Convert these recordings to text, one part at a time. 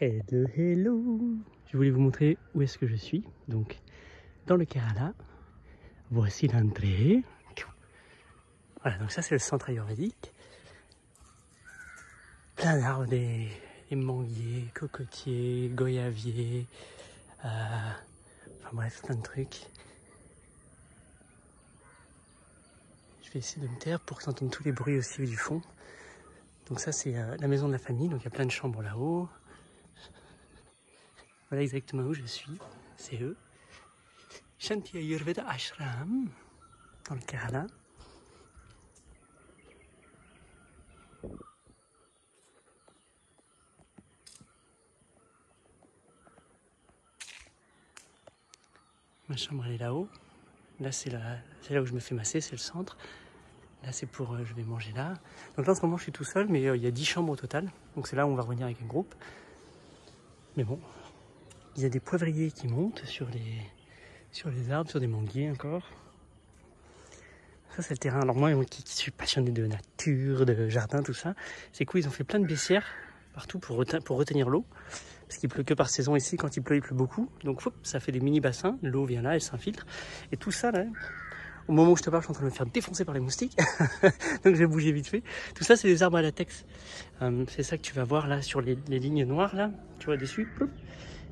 Hello, hello. Je voulais vous montrer où est-ce que je suis. Donc, dans le Kerala. Voici l'entrée. Voilà, donc ça c'est le centre ayurvédique. Plein d'arbres, des manguiers, cocotiers, goyaviers. Enfin bref, plein de trucs. Je vais essayer de me taire pour que t'entendes tous les bruits aussi du fond. Donc ça c'est la maison de la famille, donc il y a plein de chambres là-haut. Voilà exactement où je suis, c'est eux. Shanti Ayurveda Ashram, dans le Kerala. Ma chambre elle est là-haut. Là c'est là où je me fais masser, c'est le centre. Là c'est pour, je vais manger là. Donc là en ce moment je suis tout seul, mais il y a 10 chambres au total. Donc c'est là où on va revenir avec un groupe. Mais bon, il y a des poivriers qui montent sur les arbres, sur des manguiers encore. Ça c'est le terrain. Alors moi qui suis passionné de nature, de jardin, tout ça, c'est cool, ils ont fait plein de baissières partout pour retenir l'eau. Parce qu'il pleut que par saison ici, quand il pleut beaucoup. Donc ça fait des mini bassins, l'eau vient là, elle s'infiltre. Et tout ça là, au moment où je te parle, je suis en train de me faire défoncer par les moustiques. Donc je vais bouger vite fait. Tout ça c'est des arbres à latex. C'est ça que tu vas voir là sur les lignes noires là, tu vois dessus.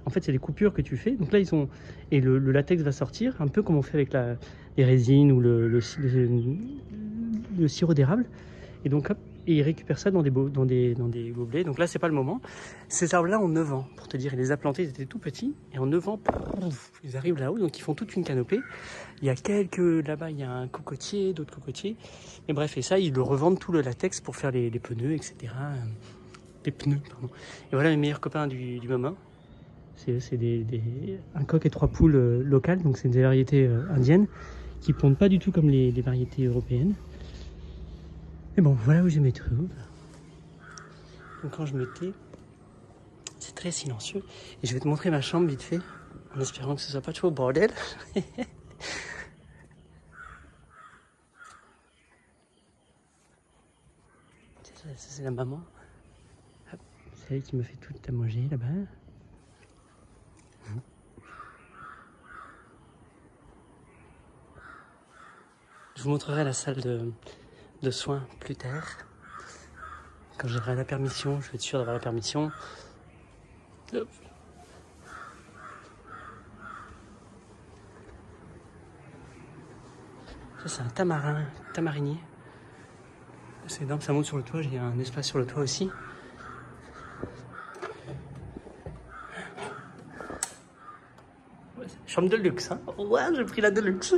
En fait c'est des coupures que tu fais. Donc là ils ont, et le latex va sortir, un peu comme on fait avec les résines ou le sirop d'érable. Et donc hop, et ils récupèrent ça dans des gobelets. Donc là c'est pas le moment. Ces arbres là ont 9 ans, pour te dire, il les a plantés, ils étaient tout petits, et en 9 ans, ils arrivent là-haut, donc ils font toute une canopée. Il y a là-bas il y a un cocotier, d'autres cocotiers, et bref, et ça ils le revendent tout le latex pour faire les pneus, etc. Les pneus, pardon. Et voilà mes meilleurs copains du moment. C'est un coq et 3 poules locales, donc c'est des variétés indiennes, qui pondent pas du tout comme les variétés européennes. Mais bon, voilà où je me trouve. Donc quand je me tais, c'est très silencieux. Et je vais te montrer ma chambre vite fait, en espérant que ce soit pas trop bordel. Ça c'est la maman. C'est elle qui me fait tout à manger là-bas. Je vous montrerai la salle de soins plus tard. Quand j'aurai la permission, je vais être sûr d'avoir la permission. Hop. Ça c'est un tamarinier. C'est énorme, ça monte sur le toit, j'ai un espace sur le toit aussi. Chambre de luxe, hein. Ouais, j'ai pris la de luxe.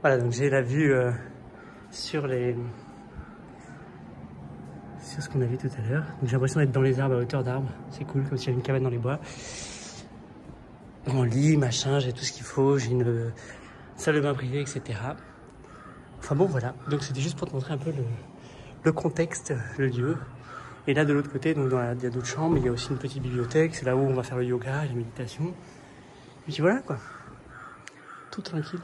Voilà, donc j'ai la vue sur ce qu'on a vu tout à l'heure. Donc j'ai l'impression d'être dans les arbres, à hauteur d'arbre. C'est cool, comme s'il y avait une cabane dans les bois. Mon lit, machin, j'ai tout ce qu'il faut. J'ai une salle de bain privée, etc. Enfin bon, voilà. Donc c'était juste pour te montrer un peu le contexte, le lieu. Et là, de l'autre côté, donc il y a d'autres chambres, il y a aussi une petite bibliothèque. C'est là où on va faire le yoga, la méditation. Et puis voilà, quoi. Tout tranquille.